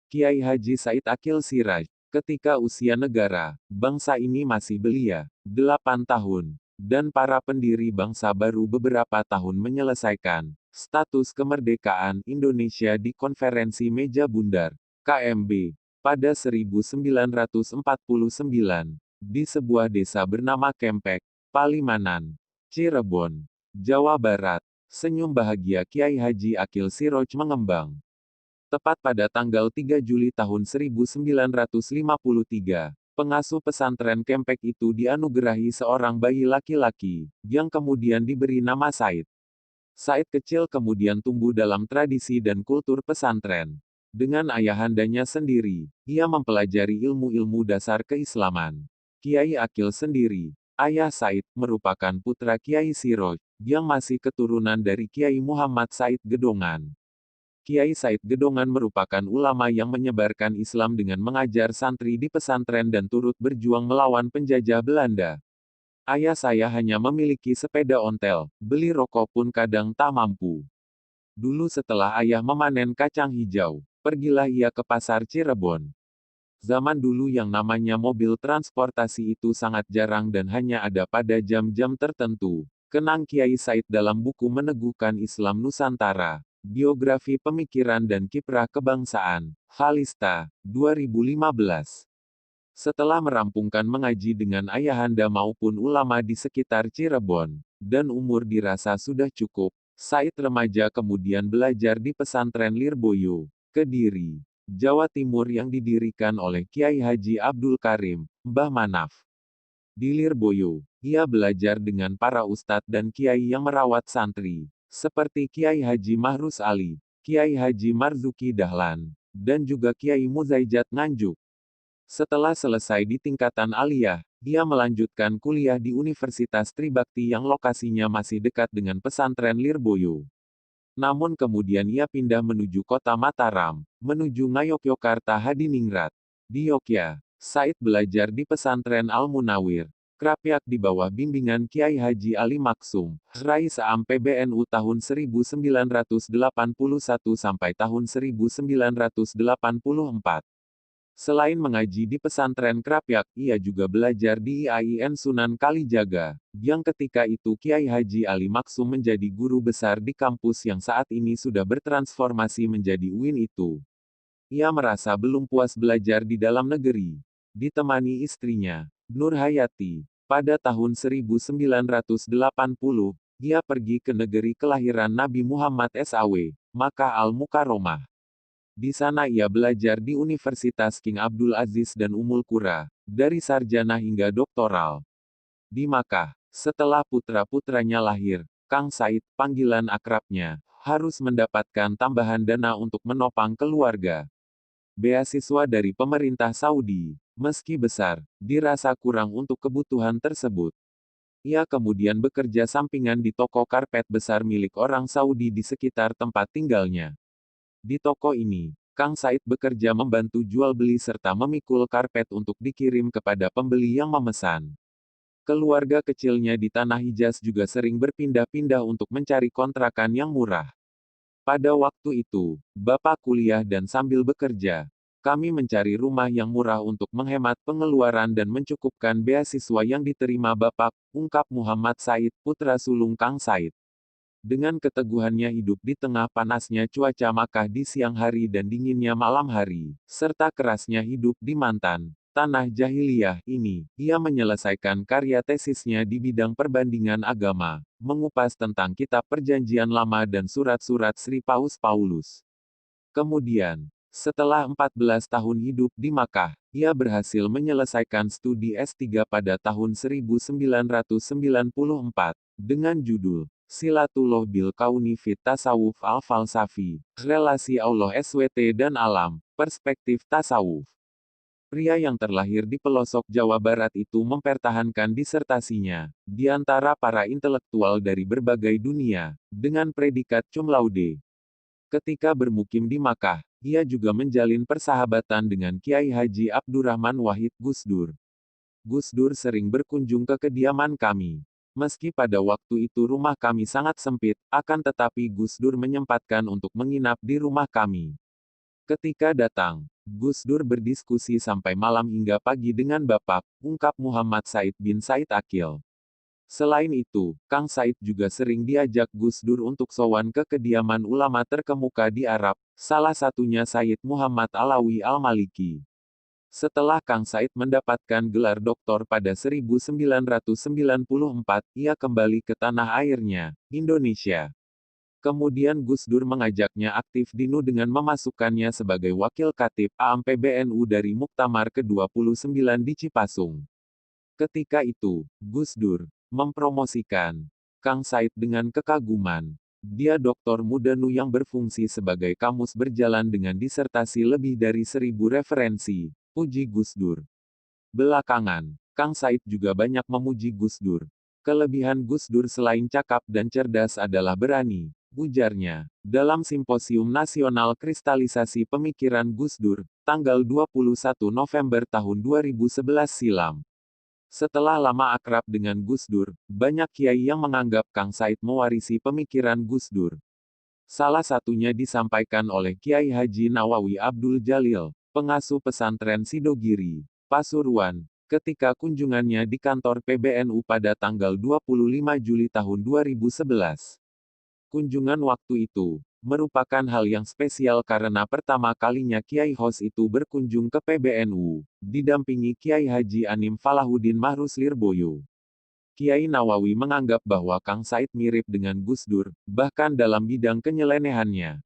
Kiai Haji Said Akil Siraj. Ketika usia negara, bangsa ini masih belia, 8 tahun, dan para pendiri bangsa baru beberapa tahun menyelesaikan status kemerdekaan Indonesia di Konferensi Meja Bundar, KMB, pada 1949, di sebuah desa bernama Kempek, Palimanan, Cirebon, Jawa Barat. Senyum bahagia Kiai Haji Akil Siroj mengembang. Tepat pada tanggal 3 Juli tahun 1953, pengasuh pesantren Kempek itu dianugerahi seorang bayi laki-laki, yang kemudian diberi nama Said. Said kecil kemudian tumbuh dalam tradisi dan kultur pesantren. Dengan ayahandanya sendiri, ia mempelajari ilmu-ilmu dasar keislaman. Kiai Akil sendiri, ayah Said, merupakan putra Kiai Siroj, yang masih keturunan dari Kiai Muhammad Said Gedongan. Kiai Said Gedongan merupakan ulama yang menyebarkan Islam dengan mengajar santri di pesantren dan turut berjuang melawan penjajah Belanda. Ayah saya hanya memiliki sepeda ontel, beli rokok pun kadang tak mampu. Dulu setelah ayah memanen kacang hijau, pergilah ia ke pasar Cirebon. Zaman dulu yang namanya mobil transportasi itu sangat jarang dan hanya ada pada jam-jam tertentu. Kenang Kiai Said dalam buku Meneguhkan Islam Nusantara. Biografi Pemikiran dan Kiprah Kebangsaan, Halista, 2015. Setelah merampungkan mengaji dengan ayahanda maupun ulama di sekitar Cirebon, dan umur dirasa sudah cukup, Said remaja kemudian belajar di pesantren Lirboyo, Kediri, Jawa Timur yang didirikan oleh Kiai Haji Abdul Karim, Mbah Manaf. Di Lirboyo, ia belajar dengan para ustadz dan kiai yang merawat santri, seperti Kiai Haji Mahrus Ali, Kiai Haji Marzuki Dahlan, dan juga Kiai Muzaijat Nganjuk. Setelah selesai di tingkatan aliyah, dia melanjutkan kuliah di Universitas Tribakti yang lokasinya masih dekat dengan pesantren Lirboyo. Namun kemudian ia pindah menuju kota Mataram, menuju Ngayogyakarta Hadiningrat. Di Yogyakarta, Said belajar di pesantren Al-Munawir, Krapyak di bawah bimbingan Kiai Haji Ali Maksum, Rais Am PBNU tahun 1981 sampai tahun 1984. Selain mengaji di pesantren Krapyak, ia juga belajar di IAIN Sunan Kalijaga, yang ketika itu Kiai Haji Ali Maksum menjadi guru besar di kampus yang saat ini sudah bertransformasi menjadi UIN itu. Ia merasa belum puas belajar di dalam negeri. Ditemani istrinya, Nur Hayati, pada tahun 1980, ia pergi ke negeri kelahiran Nabi Muhammad SAW, Makkah Al-Mukarramah. Di sana ia belajar di Universitas King Abdul Aziz dan Ummul Qura, dari sarjana hingga doktoral. Di Makkah, setelah putra-putranya lahir, Kang Said, panggilan akrabnya, harus mendapatkan tambahan dana untuk menopang keluarga. Beasiswa dari pemerintah Saudi, meski besar, dirasa kurang untuk kebutuhan tersebut. Ia kemudian bekerja sampingan di toko karpet besar milik orang Saudi di sekitar tempat tinggalnya. Di toko ini, Kang Said bekerja membantu jual beli serta memikul karpet untuk dikirim kepada pembeli yang memesan. Keluarga kecilnya di Tanah Hijaz juga sering berpindah-pindah untuk mencari kontrakan yang murah. Pada waktu itu, Bapak kuliah dan sambil bekerja, kami mencari rumah yang murah untuk menghemat pengeluaran dan mencukupkan beasiswa yang diterima Bapak, ungkap Muhammad Said, putra sulung Kang Said. Dengan keteguhannya hidup di tengah panasnya cuaca Makkah di siang hari dan dinginnya malam hari, serta kerasnya hidup di mantan tanah jahiliyah ini, ia menyelesaikan karya tesisnya di bidang perbandingan agama, mengupas tentang kitab Perjanjian Lama dan surat-surat Sri Paus Paulus. Kemudian, setelah 14 tahun hidup di Makkah, ia berhasil menyelesaikan studi S3 pada tahun 1994, dengan judul Silatullah bil Kauni fit Tasawuf al-Falsafi, Relasi Allah SWT dan Alam, Perspektif Tasawuf. Pria yang terlahir di pelosok Jawa Barat itu mempertahankan disertasinya, di antara para intelektual dari berbagai dunia, dengan predikat cum laude. Ketika bermukim di Makkah, ia juga menjalin persahabatan dengan Kiai Haji Abdurrahman Wahid Gusdur. Gusdur sering berkunjung ke kediaman kami. Meski pada waktu itu rumah kami sangat sempit, akan tetapi Gusdur menyempatkan untuk menginap di rumah kami. Ketika datang, Gus Dur berdiskusi sampai malam hingga pagi dengan Bapak, ungkap Muhammad Said bin Said Akil. Selain itu, Kang Said juga sering diajak Gus Dur untuk sowan ke kediaman ulama terkemuka di Arab, salah satunya Sayyid Muhammad Alawi Al-Maliki. Setelah Kang Said mendapatkan gelar doktor pada 1994, ia kembali ke tanah airnya, Indonesia. Kemudian Gus Dur mengajaknya aktif di NU dengan memasukkannya sebagai wakil khatib AM PBNU dari Muktamar ke-29 di Cipasung. Ketika itu, Gus Dur mempromosikan Kang Said dengan kekaguman. Dia doktor muda NU yang berfungsi sebagai kamus berjalan dengan disertasi lebih dari 1000 referensi, puji Gus Dur. Belakangan, Kang Said juga banyak memuji Gus Dur. Kelebihan Gus Dur selain cakap dan cerdas adalah berani, ujarnya, dalam Simposium Nasional Kristalisasi Pemikiran Gus Dur, tanggal 21 November tahun 2011 silam. Setelah lama akrab dengan Gus Dur, banyak kiai yang menganggap Kang Said mewarisi pemikiran Gus Dur. Salah satunya disampaikan oleh Kiai Haji Nawawi Abdul Jalil, pengasuh pesantren Sidogiri, Pasuruan, ketika kunjungannya di kantor PBNU pada tanggal 25 Juli tahun 2011. Kunjungan waktu itu merupakan hal yang spesial karena pertama kalinya Kiai Hos itu berkunjung ke PBNU, didampingi Kiai Haji Anim Falahuddin Mahrus Lirboyo. Kiai Nawawi menganggap bahwa Kang Said mirip dengan Gus Dur, bahkan dalam bidang kenyelenehannya.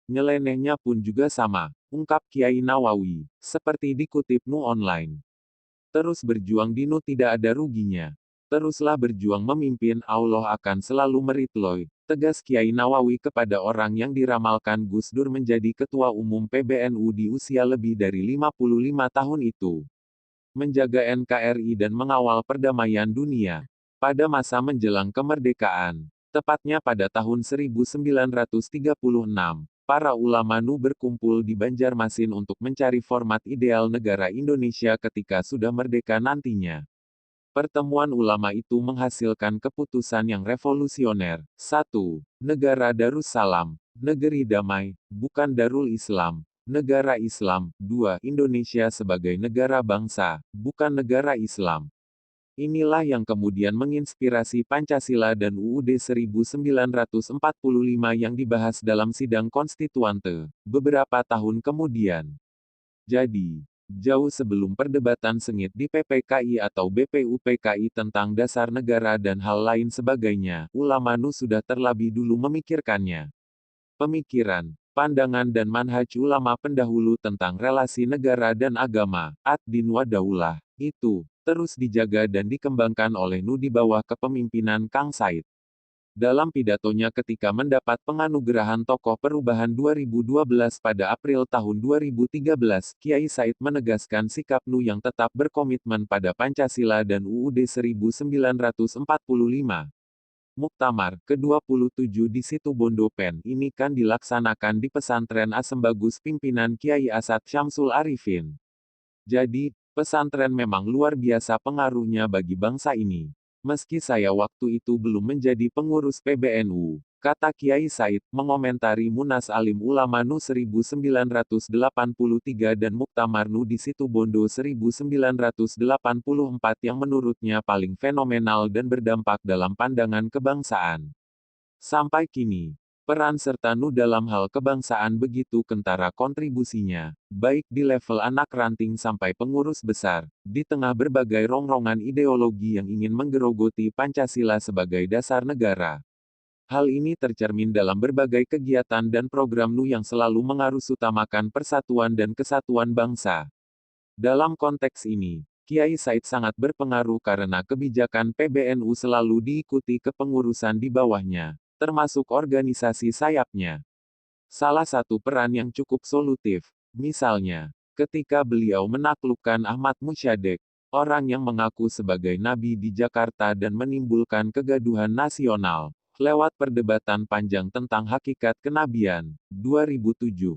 Nyelenehnya pun juga sama, ungkap Kiai Nawawi, seperti dikutip NU Online. Terus berjuang di NU tidak ada ruginya. Teruslah berjuang memimpin, Allah akan selalu meridloi, tegas Kiai Nawawi kepada orang yang diramalkan Gus Dur menjadi Ketua Umum PBNU di usia lebih dari 55 tahun itu. Menjaga NKRI dan mengawal perdamaian dunia. Pada masa menjelang kemerdekaan, tepatnya pada tahun 1936, para ulama NU berkumpul di Banjarmasin untuk mencari format ideal negara Indonesia ketika sudah merdeka nantinya. Pertemuan ulama itu menghasilkan keputusan yang revolusioner. 1. Negara Darussalam, negeri damai, bukan Darul Islam, negara Islam. 2. Indonesia sebagai negara bangsa, bukan negara Islam. Inilah yang kemudian menginspirasi Pancasila dan UUD 1945 yang dibahas dalam sidang konstituante, beberapa tahun kemudian. Jadi, jauh sebelum perdebatan sengit di PPKI atau BPUPKI tentang dasar negara dan hal lain sebagainya, ulama NU sudah terlebih dulu memikirkannya. Pemikiran, pandangan dan manhaj ulama pendahulu tentang relasi negara dan agama, ad-din wa daulah, itu terus dijaga dan dikembangkan oleh NU di bawah kepemimpinan Kang Said. Dalam pidatonya ketika mendapat penganugerahan Tokoh Perubahan 2012 pada April tahun 2013, Kiai Said menegaskan sikap NU yang tetap berkomitmen pada Pancasila dan UUD 1945. Muktamar ke-27 di Situbondo Pen ini kan dilaksanakan di pesantren Asembagus pimpinan Kiai Asad Syamsul Arifin. Jadi, pesantren memang luar biasa pengaruhnya bagi bangsa ini. Meski saya waktu itu belum menjadi pengurus PBNU, kata Kiai Said, mengomentari Munas Alim Ulama NU 1983 dan Muktamar NU di Situbondo 1984 yang menurutnya paling fenomenal dan berdampak dalam pandangan kebangsaan. Sampai kini, peran serta NU dalam hal kebangsaan begitu kentara kontribusinya, baik di level anak ranting sampai pengurus besar, di tengah berbagai rongrongan ideologi yang ingin menggerogoti Pancasila sebagai dasar negara. Hal ini tercermin dalam berbagai kegiatan dan program NU yang selalu mengarusutamakan persatuan dan kesatuan bangsa. Dalam konteks ini, Kiai Said sangat berpengaruh karena kebijakan PBNU selalu diikuti kepengurusan di bawahnya, termasuk organisasi sayapnya. Salah satu peran yang cukup solutif, misalnya, ketika beliau menaklukkan Ahmad Musyadek, orang yang mengaku sebagai nabi di Jakarta dan menimbulkan kegaduhan nasional, lewat perdebatan panjang tentang hakikat kenabian, 2007.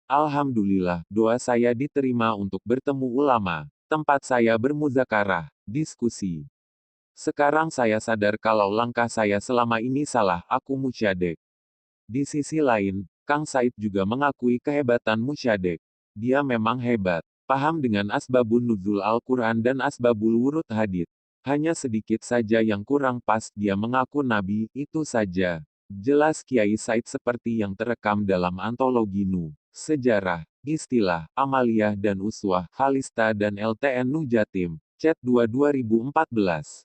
Alhamdulillah, doa saya diterima untuk bertemu ulama, tempat saya bermuzakarah, diskusi. Sekarang saya sadar kalau langkah saya selama ini salah, aku Musyadek. Di sisi lain, Kang Said juga mengakui kehebatan Musyadek. Dia memang hebat. Paham dengan asbabun nuzul Al-Quran dan asbabul wurud hadits. Hanya sedikit saja yang kurang pas, dia mengaku nabi, itu saja. Jelas Kiai Said seperti yang terekam dalam antologi Nu, Sejarah, Istilah, Amaliyah dan Uswah, Khalista dan LTN Nu Jatim, Chat 2 2014.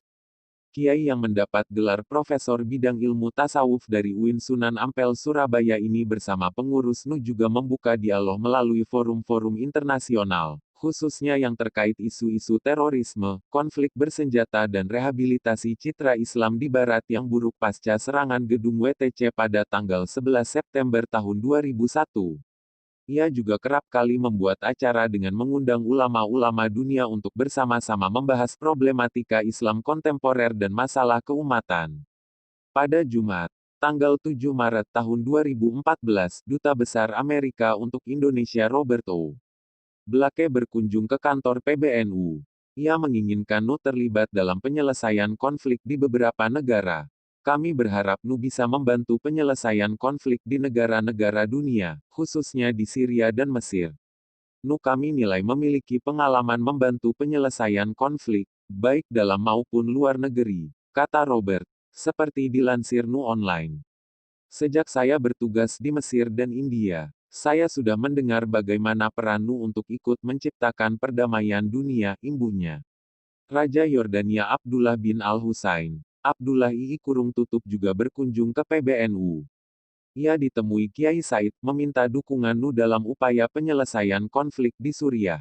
Kiai yang mendapat gelar Profesor bidang ilmu tasawuf dari UIN Sunan Ampel Surabaya ini bersama pengurus Nu juga membuka dialog melalui forum-forum internasional, khususnya yang terkait isu-isu terorisme, konflik bersenjata dan rehabilitasi citra Islam di Barat yang buruk pasca serangan gedung WTC pada tanggal 11 September tahun 2001. Ia juga kerap kali membuat acara dengan mengundang ulama-ulama dunia untuk bersama-sama membahas problematika Islam kontemporer dan masalah keumatan. Pada Jumat, tanggal 7 Maret tahun 2014, Duta Besar Amerika untuk Indonesia Robert O. Blake berkunjung ke kantor PBNU. Ia menginginkan Nu terlibat dalam penyelesaian konflik di beberapa negara. Kami berharap Nu bisa membantu penyelesaian konflik di negara-negara dunia, khususnya di Syria dan Mesir. Nu kami nilai memiliki pengalaman membantu penyelesaian konflik, baik dalam maupun luar negeri, kata Robert, seperti dilansir Nu Online. Sejak saya bertugas di Mesir dan India, saya sudah mendengar bagaimana peran Nu untuk ikut menciptakan perdamaian dunia, imbuhnya. Raja Yordania Abdullah bin Al-Husain, Abdullah II juga berkunjung ke PBNU. Ia ditemui Kiai Said, meminta dukungan Nu dalam upaya penyelesaian konflik di Suriah.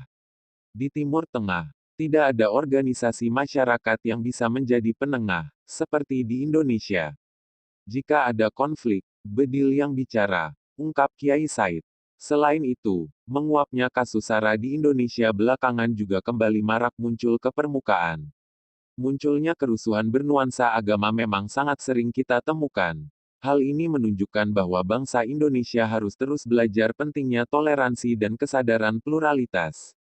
Di Timur Tengah, tidak ada organisasi masyarakat yang bisa menjadi penengah, seperti di Indonesia. Jika ada konflik, bedil yang bicara, ungkap Kiai Said. Selain itu, menguapnya kasus SARA di Indonesia belakangan juga kembali marak muncul ke permukaan. Munculnya kerusuhan bernuansa agama memang sangat sering kita temukan. Hal ini menunjukkan bahwa bangsa Indonesia harus terus belajar pentingnya toleransi dan kesadaran pluralitas.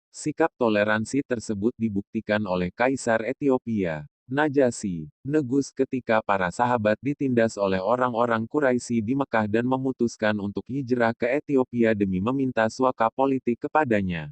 Sikap toleransi tersebut dibuktikan oleh Kaisar Ethiopia, Najasyi, Negus ketika para sahabat ditindas oleh orang-orang Quraisy di Mekah dan memutuskan untuk hijrah ke Ethiopia demi meminta suaka politik kepadanya.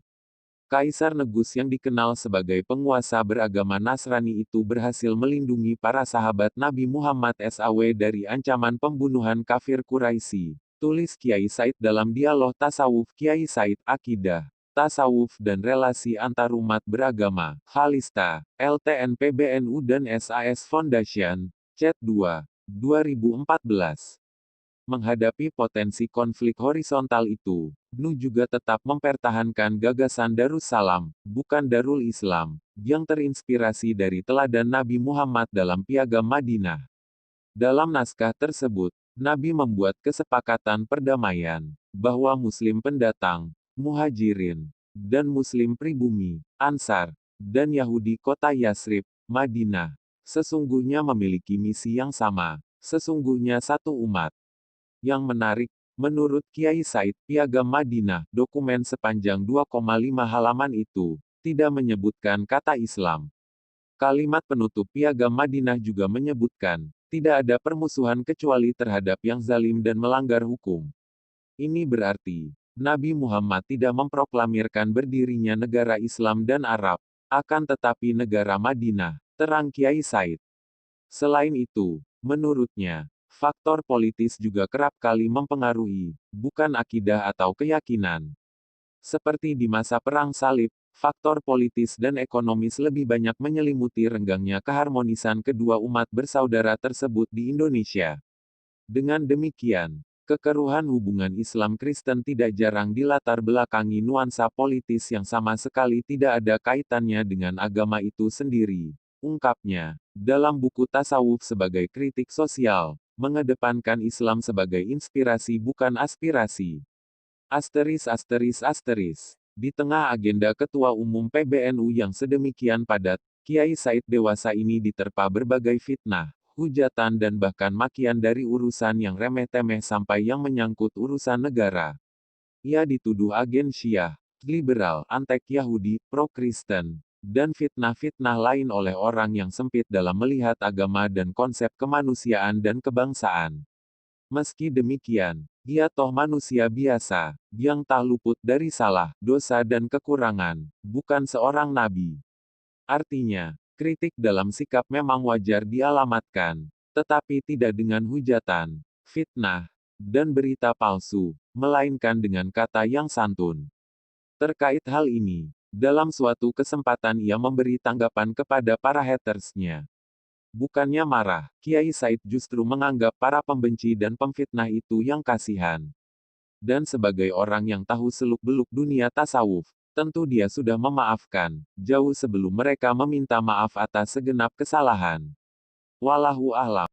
Kaisar Negus yang dikenal sebagai penguasa beragama Nasrani itu berhasil melindungi para sahabat Nabi Muhammad SAW dari ancaman pembunuhan kafir Quraisy. Tulis Kiai Said dalam dialog tasawuf Kiai Said, Akidah, Tasawuf dan Relasi Antarumat Beragama, Khalista, LTN PBNU dan SAS Foundation, Chat 2, 2014. Menghadapi potensi konflik horizontal itu, Nu juga tetap mempertahankan gagasan Darussalam, bukan Darul Islam, yang terinspirasi dari teladan Nabi Muhammad dalam Piagam Madinah. Dalam naskah tersebut, Nabi membuat kesepakatan perdamaian, bahwa Muslim pendatang, Muhajirin, dan Muslim pribumi, Ansar, dan Yahudi kota Yasrib, Madinah, sesungguhnya memiliki misi yang sama, sesungguhnya satu umat. Yang menarik, menurut Kiai Said, Piagam Madinah, dokumen sepanjang 2,5 halaman itu, tidak menyebutkan kata Islam. Kalimat penutup Piagam Madinah juga menyebutkan, tidak ada permusuhan kecuali terhadap yang zalim dan melanggar hukum. Ini berarti, Nabi Muhammad tidak memproklamirkan berdirinya negara Islam dan Arab, akan tetapi negara Madinah, terang Kiai Said. Selain itu, menurutnya, faktor politis juga kerap kali mempengaruhi, bukan akidah atau keyakinan. Seperti di masa Perang Salib, faktor politis dan ekonomis lebih banyak menyelimuti renggangnya keharmonisan kedua umat bersaudara tersebut di Indonesia. Dengan demikian, kekeruhan hubungan Islam Kristen tidak jarang dilatar belakangi nuansa politis yang sama sekali tidak ada kaitannya dengan agama itu sendiri, ungkapnya, dalam buku Tasawuf sebagai Kritik Sosial, mengedepankan Islam sebagai inspirasi bukan aspirasi. Di tengah agenda Ketua Umum PBNU yang sedemikian padat, Kiai Said dewasa ini diterpa berbagai fitnah, hujatan dan bahkan makian dari urusan yang remeh-temeh sampai yang menyangkut urusan negara. Ia dituduh agen Syiah, liberal, antek Yahudi, pro-Kristen, dan fitnah-fitnah lain oleh orang yang sempit dalam melihat agama dan konsep kemanusiaan dan kebangsaan. Meski demikian, Dia toh manusia biasa, yang tak luput dari salah, dosa dan kekurangan, bukan seorang nabi. Artinya, kritik dalam sikap memang wajar dialamatkan, tetapi tidak dengan hujatan, fitnah, dan berita palsu, melainkan dengan kata yang santun. Terkait hal ini, dalam suatu kesempatan ia memberi tanggapan kepada para hatersnya. Bukannya marah, Kiai Said justru menganggap para pembenci dan pemfitnah itu yang kasihan. Dan sebagai orang yang tahu seluk-beluk dunia tasawuf, tentu dia sudah memaafkan, jauh sebelum mereka meminta maaf atas segenap kesalahan. Wallahu a'lam.